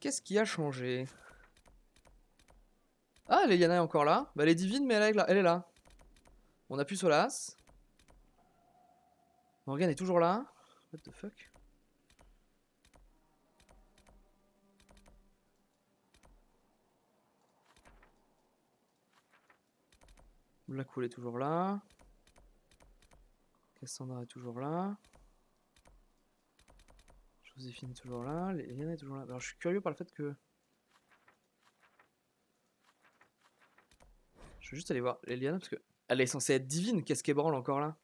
Qu'est-ce qui a changé? Ah, Leliana est encore là. Bah, elle est divine, mais elle est là. On a plus Solas. Morgane est toujours là. What the fuck? Blackpool est toujours là. Cassandra est toujours là. Joséphine est toujours là. Leliana est toujours là. Alors, je suis curieux par le fait que... Je vais juste aller voir Leliana parce que... Elle est censée être divine. Qu'est-ce qu'elle branle encore là?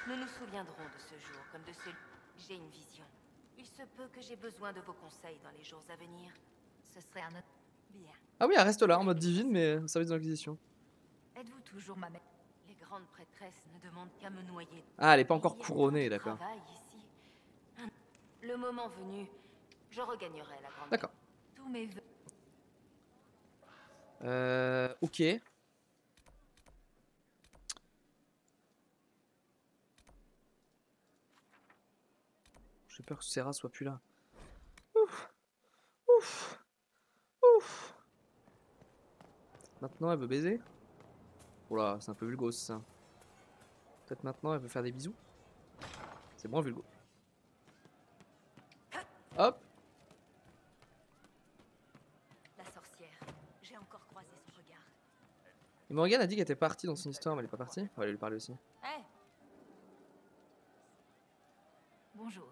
Nous nous souviendrons de ce jour comme de celui... J'ai une vision. Il se peut que j'ai besoin de vos conseils dans les jours à venir. Ce serait un autre... Bien. Ah oui, elle reste là en mode divine, mais au service de l'Inquisition. Êtes-vous toujours ma mère? Les grandes prêtresses ne demandent qu'à me noyer. Ah, elle est pas Il encore y a couronnée, tant de d'accord. travail ici. Le moment venu, je regagnerai la grande... D'accord. Tous mes vœux... Ok. J'ai peur que Serra soit plus là. Ouf. Ouf. Ouf. Maintenant, elle veut baiser. Oula, c'est un peu vulgos ça. Peut-être maintenant, elle veut faire des bisous. C'est moins vulgo. Hop. La sorcière. J'ai encore croisé son regard. Et Morgane a dit qu'elle était partie dans son histoire, mais elle est pas partie. On va aller lui parler aussi. Hey. Bonjour.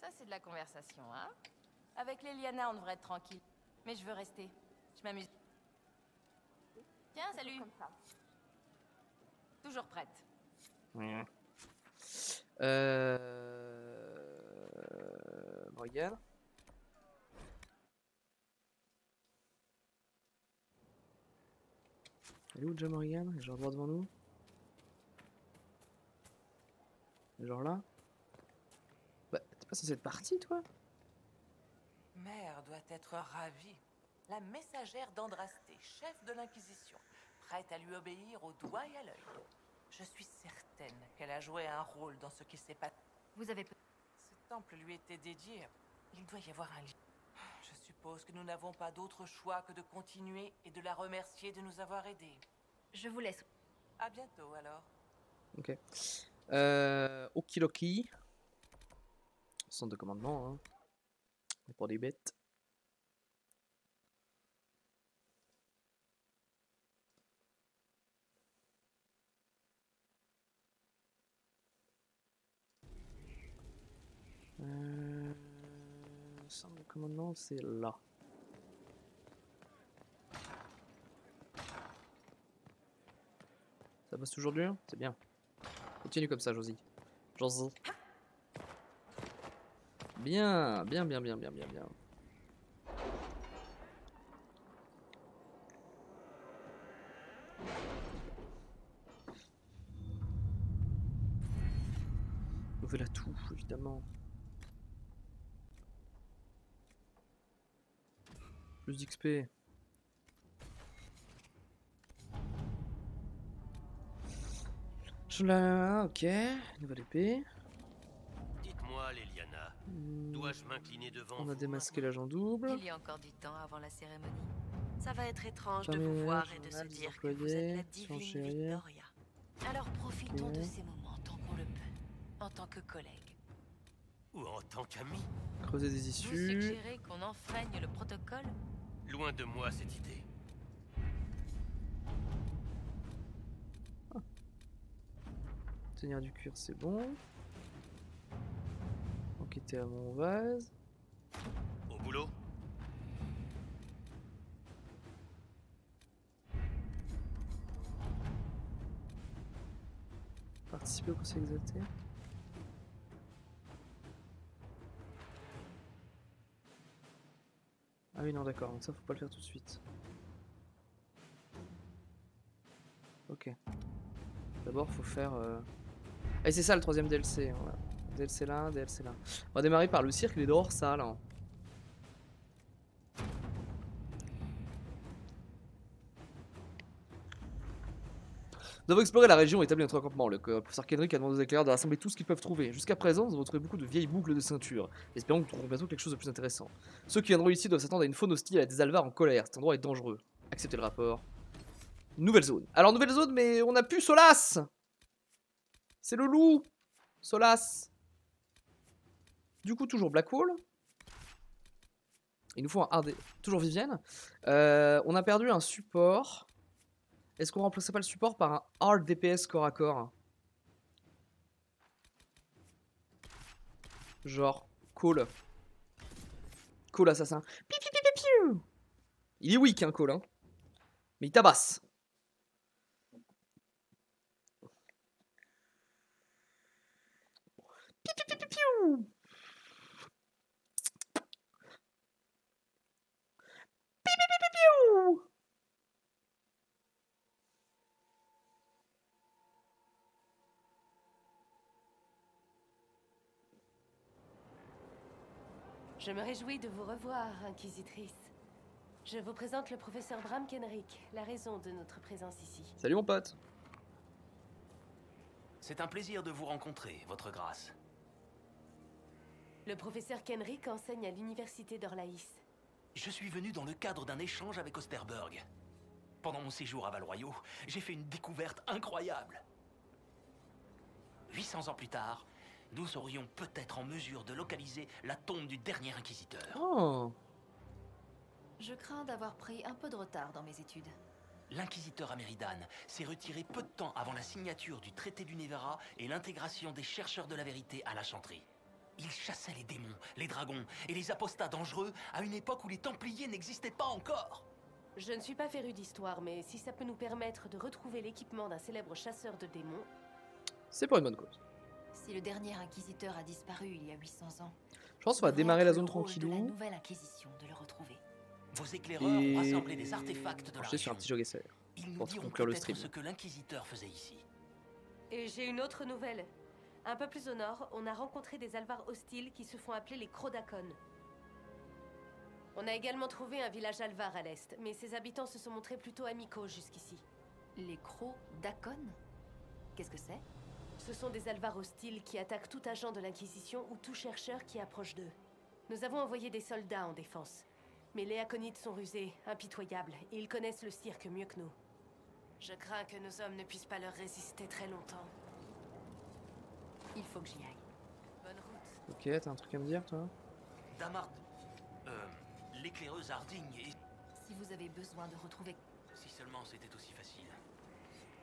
Ça, c'est de la conversation, hein? Avec Leliana, on devrait être tranquille. Mais je veux rester. Je m'amuse. Tiens, salut. Toujours prête. Morgane. Elle est où déjà Morgane? Elle est genre droit devant nous. Elle est genre là. Bah, t'es pas censé être partie toi? Mère doit être ravie. La messagère d'Andrasté, chef de l'Inquisition, prête à lui obéir au doigt et à l'œil. Je suis certaine qu'elle a joué un rôle dans ce qui s'est passé. Vous avez... Ce temple lui était dédié. Il doit y avoir un lien. Je suppose que nous n'avons pas d'autre choix que de continuer et de la remercier de nous avoir aidés. Je vous laisse. À bientôt alors. Ok. Okiloki. Centre de commandement, hein. Pour des bêtes. Centre de commandement, c'est là. Ça passe toujours dur? C'est bien. Continue comme ça, Josie. Josie. Bien, bien, bien, bien, bien, bien, bien. Nouvel atout, évidemment. Plus d'XP. Ok. Nouvelle épée. Dites-moi, Leliana, dois-je m'incliner devant On a vous démasqué maintenant? l'agent double. Il y a encore du temps avant la cérémonie. Ça va être étrange de Terminé, vous voir et de se journal des dire que vous êtes la employés, divine surenchérière. Victoria. Alors profitons Ok. de ces moments tant qu'on le peut, en tant que collègue. Ou en tant qu'ami? Creuser des Vous issues. suggérez qu'on enfreigne le protocole? Loin de moi cette idée. Tenir du cuir, c'est bon. Enquêter à mon vase. Au boulot? Participer au conseil exalté. Ah oui, non, d'accord, donc ça faut pas le faire tout de suite. Ok. D'abord, faut faire. Et c'est ça le troisième DLC. Hein, voilà. DLC là, DLC là. On va démarrer par le cirque des dehors, ça là. Nous avons exploré la région et établi notre campement. Le professeur Kenrick a demandé aux éclaireurs de rassembler tout ce qu'ils peuvent trouver. Jusqu'à présent, nous avons trouvé beaucoup de vieilles boucles de ceinture. Espérons que nous trouverons bientôt quelque chose de plus intéressant. Ceux qui viendront ici doivent s'attendre à une faune hostile et à des alvars en colère. Cet endroit est dangereux. Acceptez le rapport. Nouvelle zone. Alors, nouvelle zone, mais on a plus Solas. C'est le loup. Solas. Du coup, toujours Blackwall. Il nous faut un RD. Toujours Vivienne. On a perdu un support. Est-ce qu'on remplacerait pas le support par un hard DPS corps à corps? Genre, Cole. Cole assassin. Piu, piu, piu, piu, piu. Il est weak, hein, Cole. Hein. Mais il tabasse. Piu, piu, piu, piu, piu. Piu, piu, piu, piu, piu. Je me réjouis de vous revoir, Inquisitrice. Je vous présente le professeur Bram Kenrick, la raison de notre présence ici. Salut mon pote. C'est un plaisir de vous rencontrer, votre grâce. Le professeur Kenrick enseigne à l'université d'Orlaïs. Je suis venu dans le cadre d'un échange avec Osterberg. Pendant mon séjour à Val-Royaux, j'ai fait une découverte incroyable. 800 ans plus tard, nous serions peut-être en mesure de localiser la tombe du dernier inquisiteur. Oh. Je crains d'avoir pris un peu de retard dans mes études. L'inquisiteur Ameridan s'est retiré peu de temps avant la signature du traité du Nevera et l'intégration des chercheurs de la vérité à la chanterie. Il chassait les démons, les dragons et les apostats dangereux à une époque où les Templiers n'existaient pas encore. Je ne suis pas féru d'histoire, mais si ça peut nous permettre de retrouver l'équipement d'un célèbre chasseur de démons... C'est pour une bonne cause. Si le dernier inquisiteur a disparu il y a 800 ans, Je pense qu'on va démarrer la zone tranquillou. de la nouvelle inquisition de le retrouver. Vos éclaireurs ont rassemblé des artefacts de la Je sur un région. petit jeu SR. Ils nous pour diront conclure le peut-être stream. ce que l'inquisiteur faisait ici. Et j'ai une autre nouvelle. Un peu plus au nord, on a rencontré des alvars hostiles qui se font appeler les Crodacon. On a également trouvé un village alvar à l'est, mais ses habitants se sont montrés plutôt amicaux jusqu'ici. Les crocs d'Akon? Qu'est-ce que c'est? Ce sont des alvars hostiles qui attaquent tout agent de l'Inquisition ou tout chercheur qui approche d'eux. Nous avons envoyé des soldats en défense. Mais les Aconites sont rusés, impitoyables, et ils connaissent le cirque mieux que nous. Je crains que nos hommes ne puissent pas leur résister très longtemps. Il faut que j'y aille. Bonne route. Ok, t'as un truc à me dire toi? Damart... l'éclaireuse Harding et... Si vous avez besoin de retrouver... Si seulement c'était aussi facile.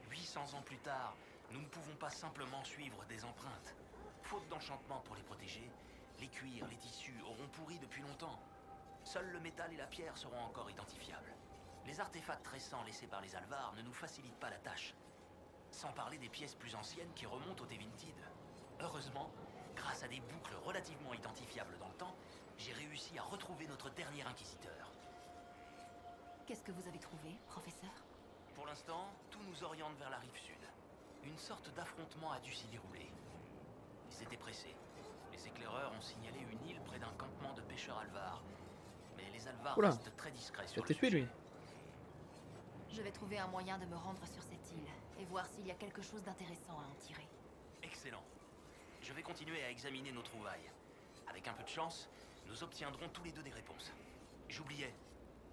800 ans plus tard, nous ne pouvons pas simplement suivre des empreintes. Faute d'enchantement pour les protéger, les cuirs, les tissus auront pourri depuis longtemps. Seuls le métal et la pierre seront encore identifiables. Les artefacts récents laissés par les Alvars ne nous facilitent pas la tâche. Sans parler des pièces plus anciennes qui remontent au Tevintid. Heureusement, grâce à des boucles relativement identifiables dans le temps, j'ai réussi à retrouver notre dernier inquisiteur. Qu'est-ce que vous avez trouvé, professeur? Pour l'instant, tout nous oriente vers la rive sud. Une sorte d'affrontement a dû s'y dérouler. C'était pressé. Les éclaireurs ont signalé une île près d'un campement de pêcheurs alvars. Mais les alvars Oula. restent très discrets Il sur a le TP sujet. lui. Je vais trouver un moyen de me rendre sur cette île et voir s'il y a quelque chose d'intéressant à en tirer. Excellent. Je vais continuer à examiner nos trouvailles. Avec un peu de chance, nous obtiendrons tous les deux des réponses. J'oubliais.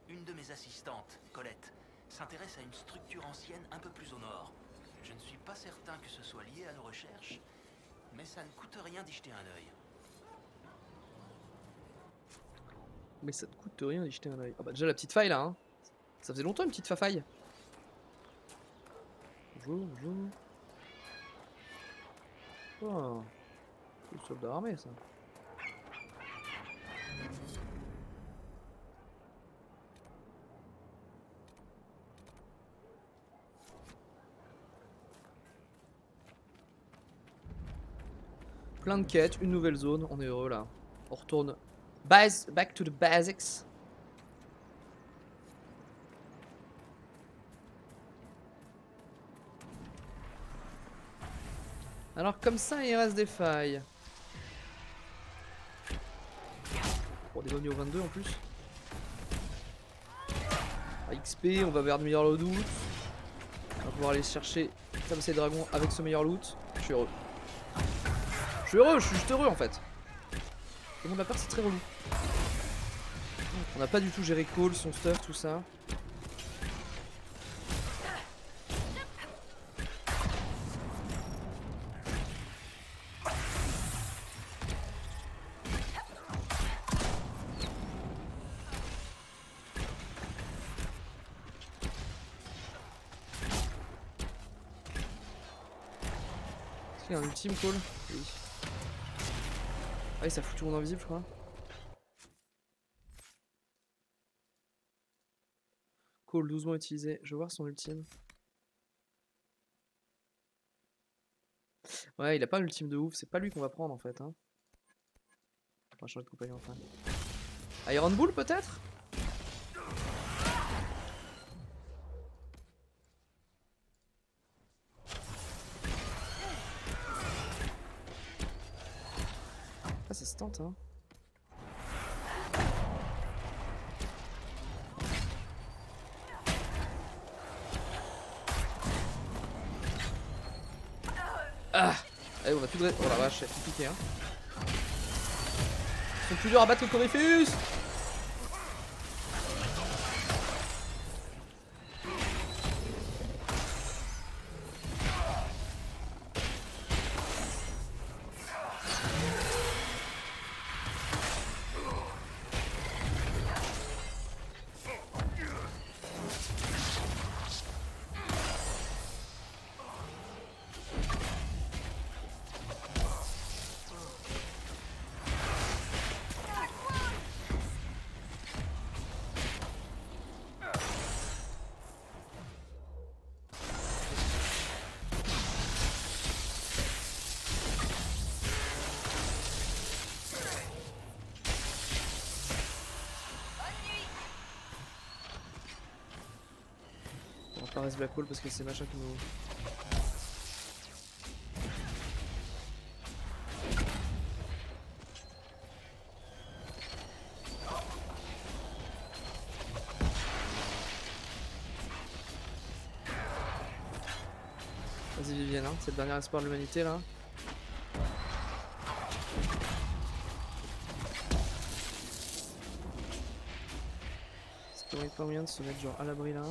Une de mes assistantes, Colette, s'intéresse à une structure ancienne un peu plus au nord. Je ne suis pas certain que ce soit lié à nos recherches, mais ça ne coûte rien d'y jeter un œil. Mais ça te coûte rien d'y jeter un oeil. Ah bah déjà la petite faille là hein. Ça faisait longtemps une petite faille. Bonjour, bonjour. Oh. C'est le soldat armé ça. Plein de quêtes, une nouvelle zone, on est heureux là. On retourne back to the basics. Alors comme ça il reste des failles. Pour des bonnes au 22 en plus. À XP on va vers de meilleurs loadouts. pouvoir aller chercher tabasser les dragons avec ce meilleur loot. Je suis heureux. Je suis heureux, je suis juste heureux en fait. Le monde de la peur c'est très relou. On n'a pas du tout géré Cole, son stuff, tout ça. Il y a un ultime Cole? Oui. Ah oui, ça fout tout le monde invisible, je crois. Cole 12 mois utilisé. Je veux voir son ultime. Ouais, il a pas un ultime de ouf. C'est pas lui qu'on va prendre en fait. Hein. On va changer de compagnon enfin. Iron Bull peut-être? Ah, ça se tente, hein. Ah! Allez, on a plus de... Oh la vache, elle a tout piqué, hein. Ils sont plus durs à battre que Corypheus! On va pas rester Black Hole parce que c'est machin qui nous... Vas-y Vivienne, hein, c'est le dernier espoir de l'humanité là. Est-ce qu'il n'y aurait pas moyen de se mettre genre à l'abri là?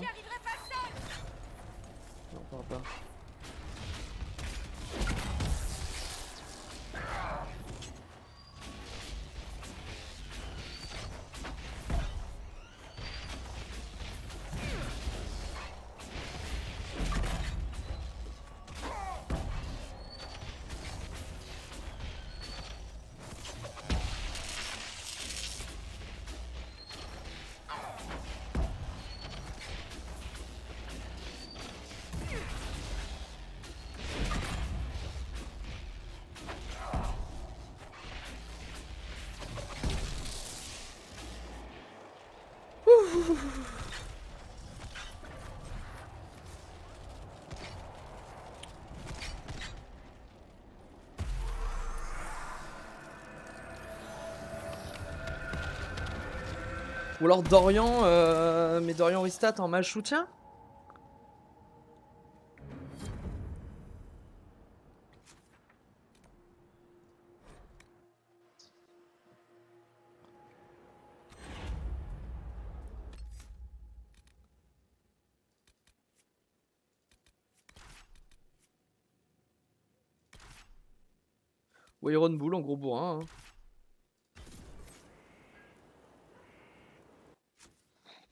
Non, on pourra pas. Ou alors Dorian, mais Dorian Ristat en mage soutien? Ou Iron Bull en gros bourrin. Hein.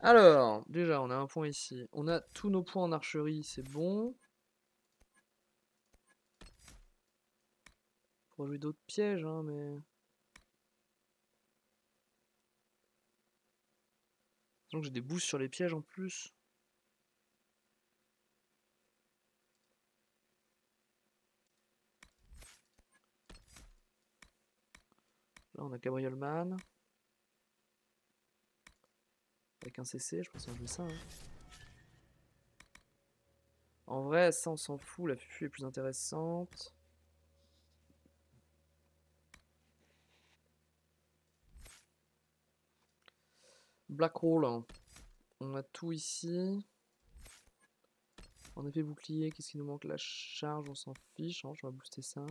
Alors, déjà, on a un point ici. On a tous nos points en archerie, c'est bon. Faut jouer d'autres pièges, hein, mais... Donc j'ai des boosts sur les pièges en plus. Là, on a Gabriel Man. Avec un CC, je pense qu'on va jouer ça. Hein. En vrai, ça on s'en fout, la fufu est plus intéressante. Black Hole, hein. On a tout ici. En effet, bouclier, qu'est-ce qui nous manque? La charge, on s'en fiche. Hein, je vais booster ça.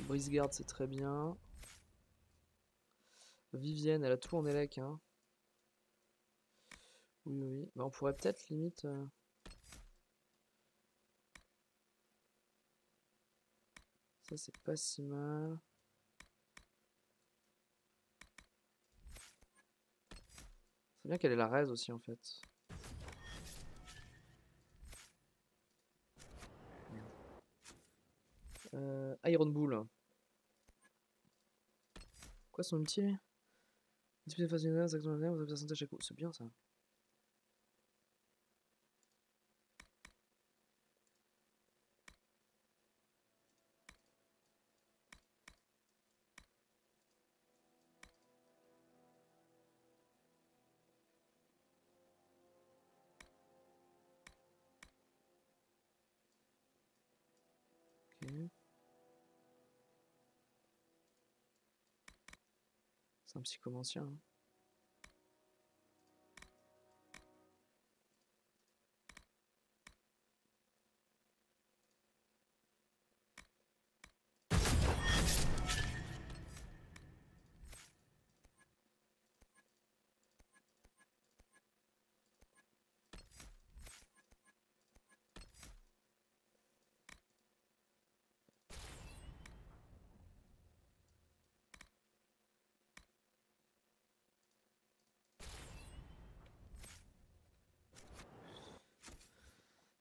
Brise garde, c'est très bien. Vivienne, elle a tout en élec. Hein. Oui, oui. Bah, on pourrait peut-être limite. Ça, c'est pas si mal. C'est bien qu'elle ait la raise aussi en fait. Iron Bull. Quoi son ulti? C'est bien ça. Okay. C'est un psychomancien. Hein.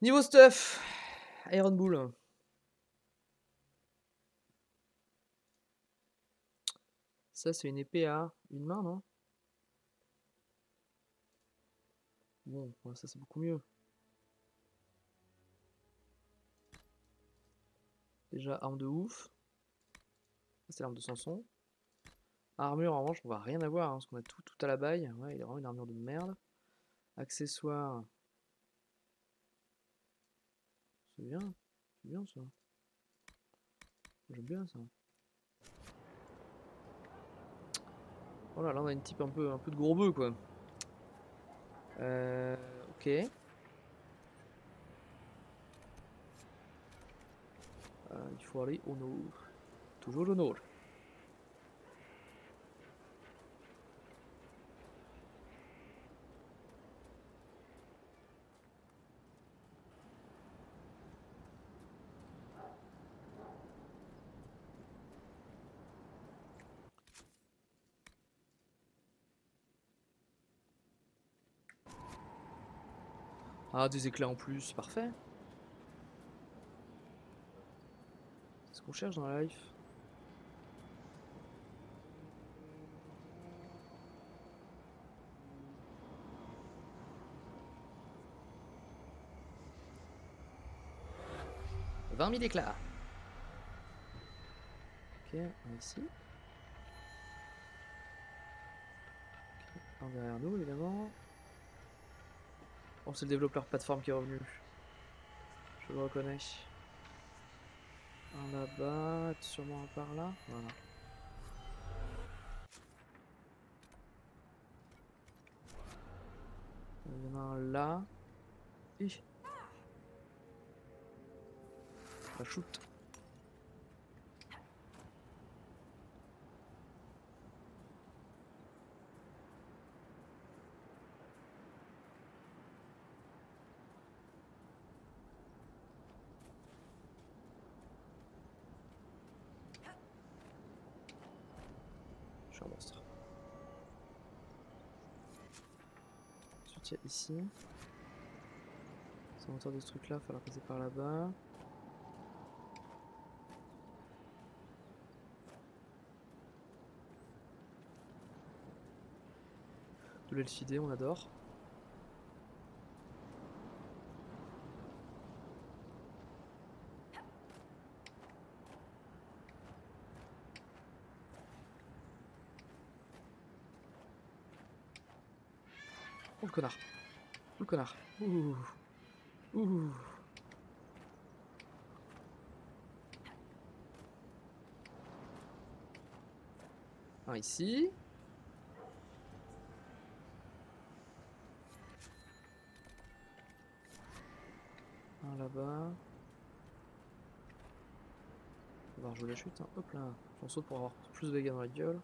Niveau stuff, Iron Bull. Ça, c'est une épée à une main, non? Bon, ça, c'est beaucoup mieux. Déjà, arme de ouf. C'est l'arme de Samson. Armure, en revanche, on va rien avoir, hein, parce qu'on a tout à la baille. Ouais, il a vraiment une armure de merde. Accessoires. C'est bien ça. J'aime bien ça. Voilà, là on a une type un peu de gros bœuf quoi. Ok. Il faut aller au nord. Toujours au nord. Ah, des éclats en plus, parfait. C'est ce qu'on cherche dans la life. « 20 000 éclats. » Ok, un ici. Okay, un derrière nous, évidemment. Oh, c'est le développeur plateforme qui est revenu. Je le reconnais. Un là-bas, sûrement un par là. Voilà. Il y en a un là. Hi. La shoot. Je suis un monstre. Ensuite, il y a ici. C'est l'auteur de ce truc là, il va falloir passer par là-bas. De l'elfidé, on adore. Oh le connard. Oh le connard. Ouh. Ouh. Un ici. là-bas. On va rejouer la chute, hein. Hop là. On saute pour avoir plus de dégâts dans la gueule.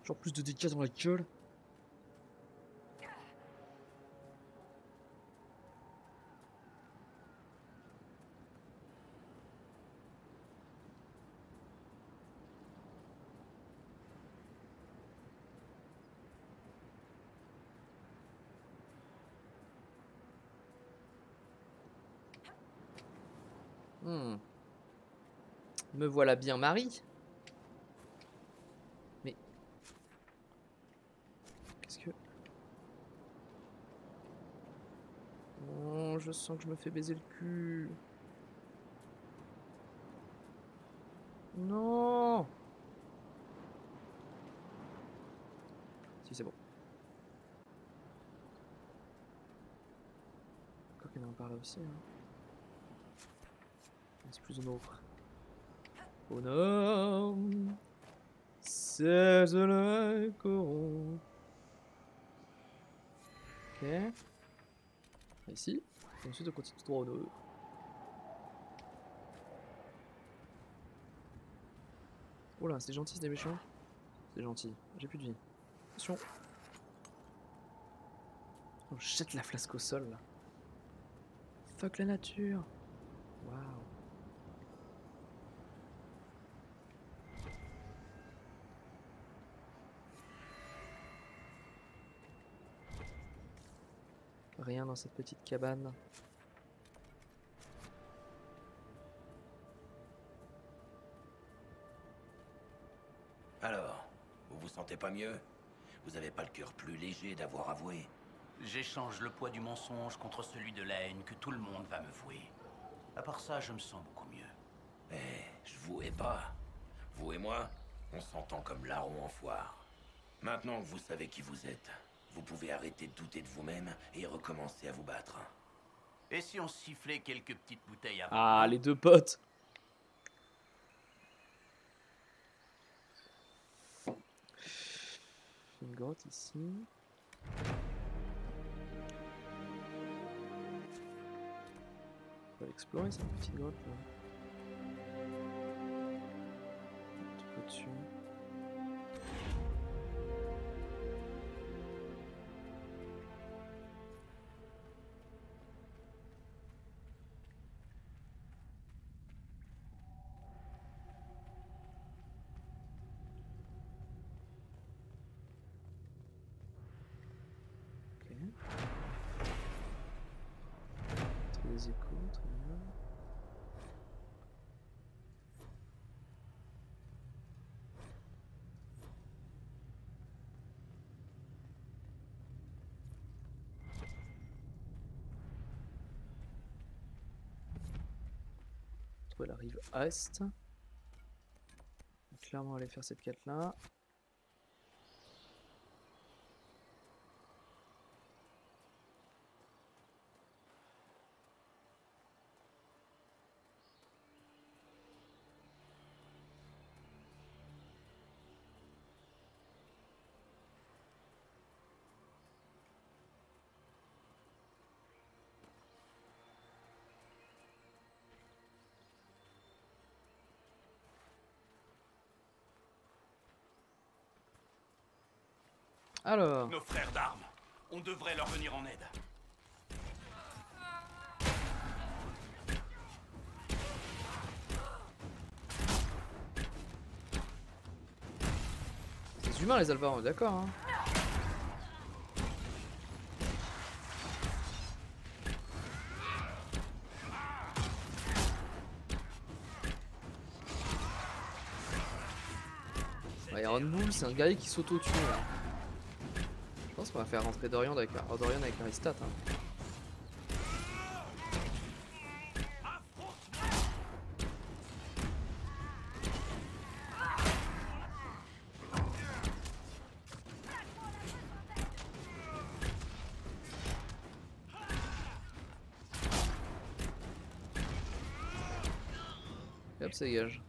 Genre plus de dégâts dans la gueule. Me voilà bien Marie. Mais... Qu'est-ce que... Oh, je sens que je me fais baiser le cul. Non. Si, c'est bon. Quoi qu'il y en a un par là aussi. Hein. C'est plus un autre. Oh non, c'est le coron. Ok. Ici. Et ensuite on continue tout droit au nord. Oh là, c'est gentil, c'est des méchants. C'est gentil. J'ai plus de vie. Attention. Oh, je jette la flasque au sol là. Fuck la nature. Waouh. Rien dans cette petite cabane. Alors, vous vous sentez pas mieux? Vous avez pas le cœur plus léger d'avoir avoué? J'échange le poids du mensonge contre celui de la haine que tout le monde va me vouer. À part ça, je me sens beaucoup mieux. Eh, je vous hais pas. Vous et moi, on s'entend comme larrons en foire. Maintenant que vous savez qui vous êtes, vous pouvez arrêter de douter de vous-même et recommencer à vous battre. Et si on sifflait quelques petites bouteilles avant? Ah, les deux potes. Une grotte ici. On va l'explorer cette petite grotte là. Un petit peu dessus. Les échos, très bien. Trouver la rive est. On va clairement aller faire cette quête là. Alors, Nos frères d'armes, on devrait leur venir en aide. c'est humain les Alvarons, on est d'accord hein. Iron Bull, c'est un guerrier qui s'auto-tue là. Je pense qu'on va faire rentrer Dorian avec Aristat. Hein. Et hop, ça dégage.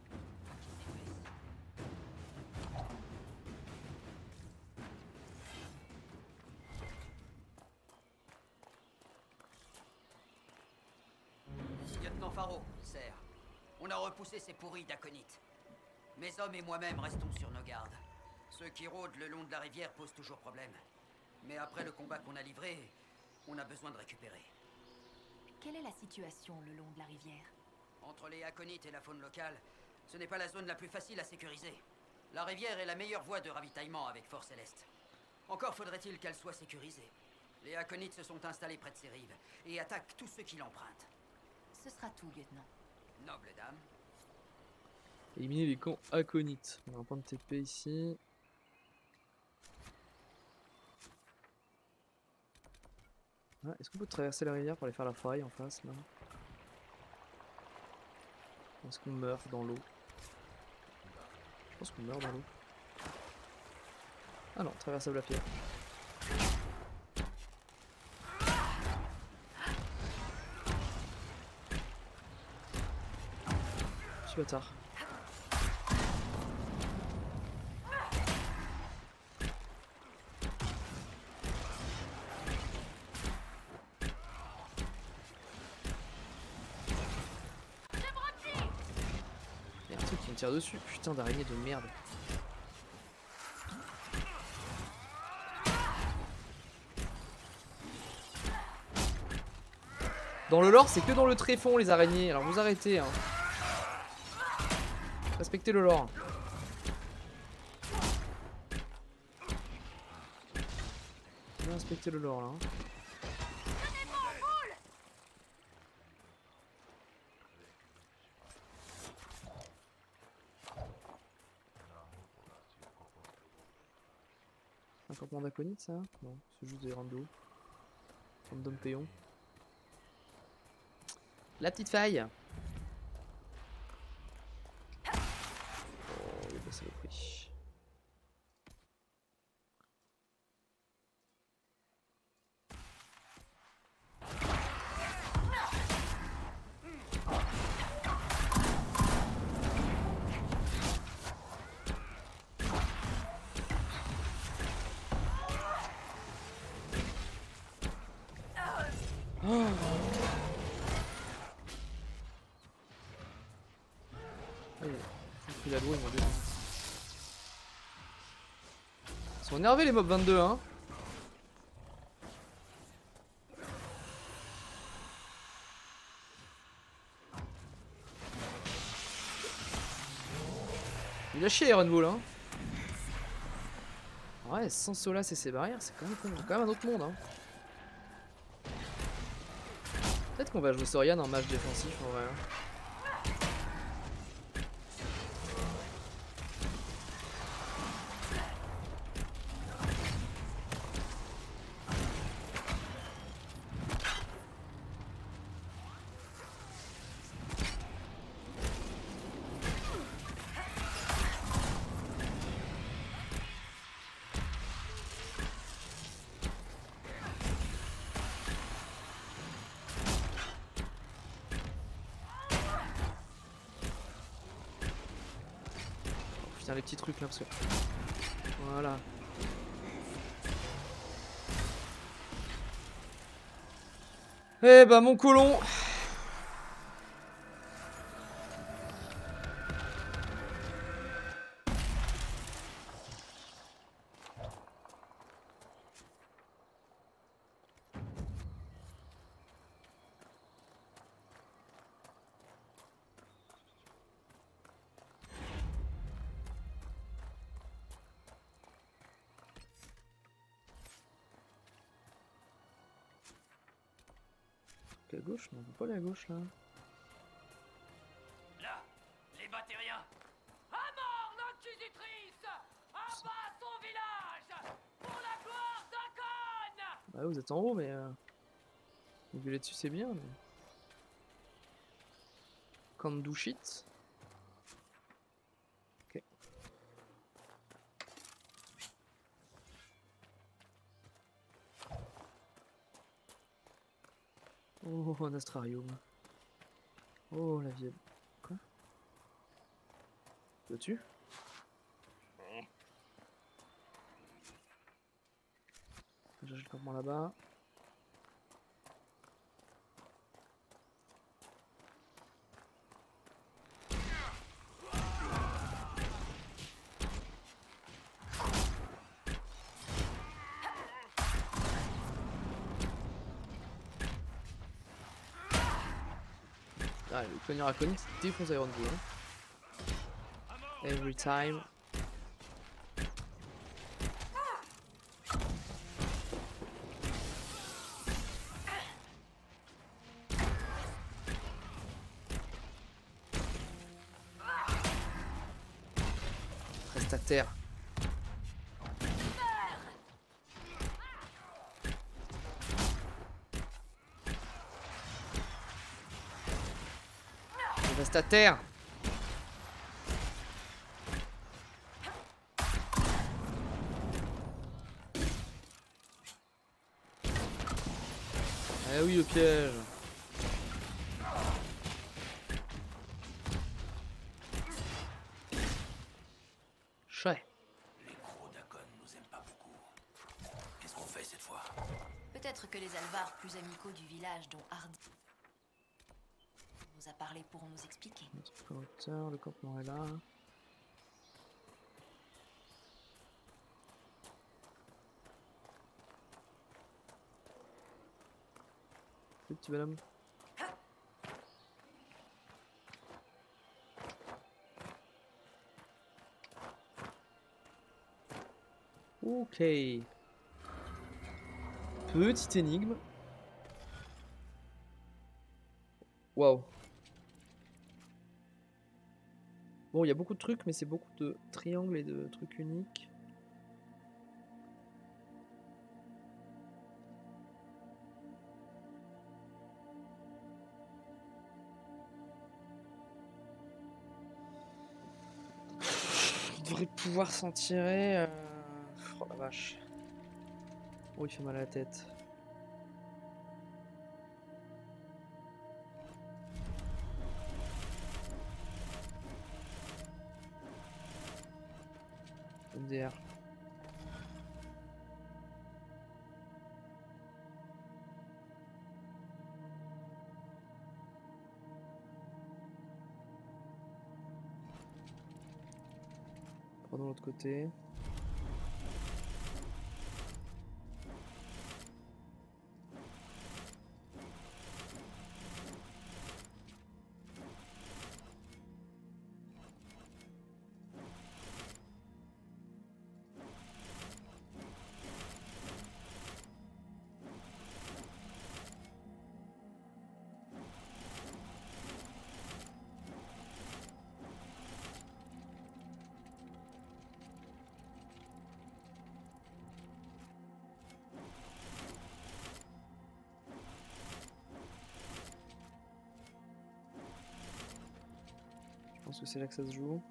On a repoussé ces pourris d'Aconites. Mes hommes et moi-même restons sur nos gardes. Ceux qui rôdent le long de la rivière posent toujours problème. Mais après le combat qu'on a livré, on a besoin de récupérer. Quelle est la situation le long de la rivière? Entre les Aconites et la faune locale, ce n'est pas la zone la plus facile à sécuriser. La rivière est la meilleure voie de ravitaillement avec Fort Céleste. Encore faudrait-il qu'elle soit sécurisée. Les Aconites se sont installés près de ses rives et attaquent tous ceux qui l'empruntent. Ce sera tout, lieutenant. Noble dame. Éliminer les camps Aconites. On a un point de TP ici. Ah, est-ce qu'on peut traverser la rivière pour aller faire la faille en face là? Est-ce qu'on meurt dans l'eau? Je pense qu'on meurt dans l'eau. Ah non, traversable à pied. Petit bâtard. Il y a un truc qui me tire dessus. Putain d'araignée de merde. Dans le lore, c'est que dans le tréfonds les araignées. Alors vous arrêtez. Hein. Respectez le lore. Bien respecter le lore là. Hein. Un campement d'Aconite ça? Non, c'est juste des randos. Random péons. La petite faille. Oh, il est passé le prix. Oh. Il a loué, mon dieu. Ils sont énervés les mobs 22 hein. Il a chié Iron Bull hein. Ouais, sans Solas et ses barrières, c'est quand même un autre monde hein. Peut-être qu'on va jouer Sorian en match défensif en vrai. Putain les petits trucs là parce que... Voilà. Eh bah mon colon. À gauche, non, on peut pas aller à gauche là. Là, les Batériens. À mort l'inquisitrice. À bas son village. Pour la gloire d'Akon. Bah vous êtes en haut mais vous gueulez dessus c'est bien mais... Can't do shit. Ok. Oh un astrarium. Oh la vieille. Quoi? Là-dessus? J'ai le campement là-bas. Ah, le pionnier Aconite défonce Iron Bull. Hein. Every time. Reste à terre. Reste à terre. Ah oui, le piège. Chais. Les gros Dagon nous aiment pas beaucoup. Qu'est-ce qu'on fait cette fois? Peut-être que les Alvars plus amicaux du village dont Hardy nous a parlé pourront nous expliquer. Notre hauteur, le campement est là. Le petit bonhomme. Ok. Petite énigme. Waouh. Bon, il y a beaucoup de trucs, mais c'est beaucoup de triangles et de trucs uniques. Il devrait pouvoir s'en tirer. Oh la vache. Oh, il fait mal à la tête. MDR. Prenons l'autre côté. Je pense que c'est là que ça se joue.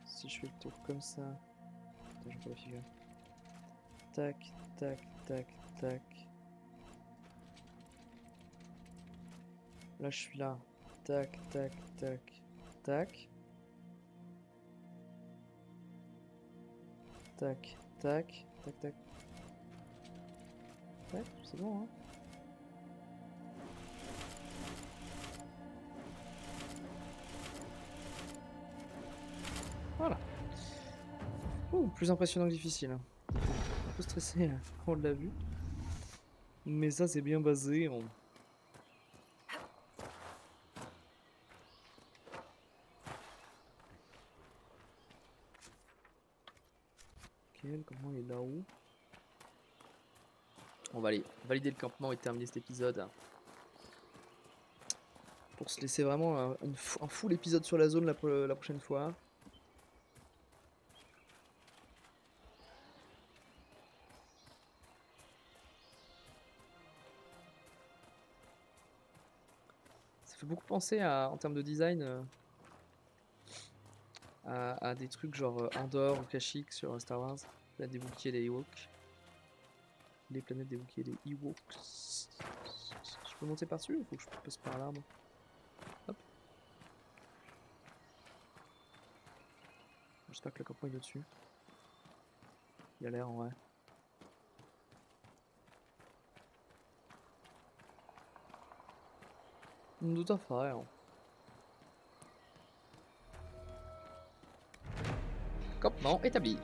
Si je fais le tour comme ça. Attends, je vois pas la figure. Tac, tac, tac, tac. Là je suis là. Tac, tac, tac, tac. Tac, tac, tac, tac. Ouais, c'est bon hein. Voilà. Ouh, plus impressionnant que difficile. Un peu stressé quand on l'a vu. Mais ça c'est bien basé en... Ok, le campement est là-haut. On va aller valider le campement et terminer cet épisode. Pour se laisser vraiment un full épisode sur la zone la prochaine fois. Ça fait beaucoup penser à, en termes de design à des trucs genre Andorre ou Kashyyyk sur Star Wars. La des Wookiees et des Ewoks. Les planètes des Wookiees et des Ewoks. Je peux monter par-dessus ou faut que je passe par l'arbre? Hop. J'espère que le campement est au-dessus. Il a l'air en vrai. Tout à fait. Campement établi.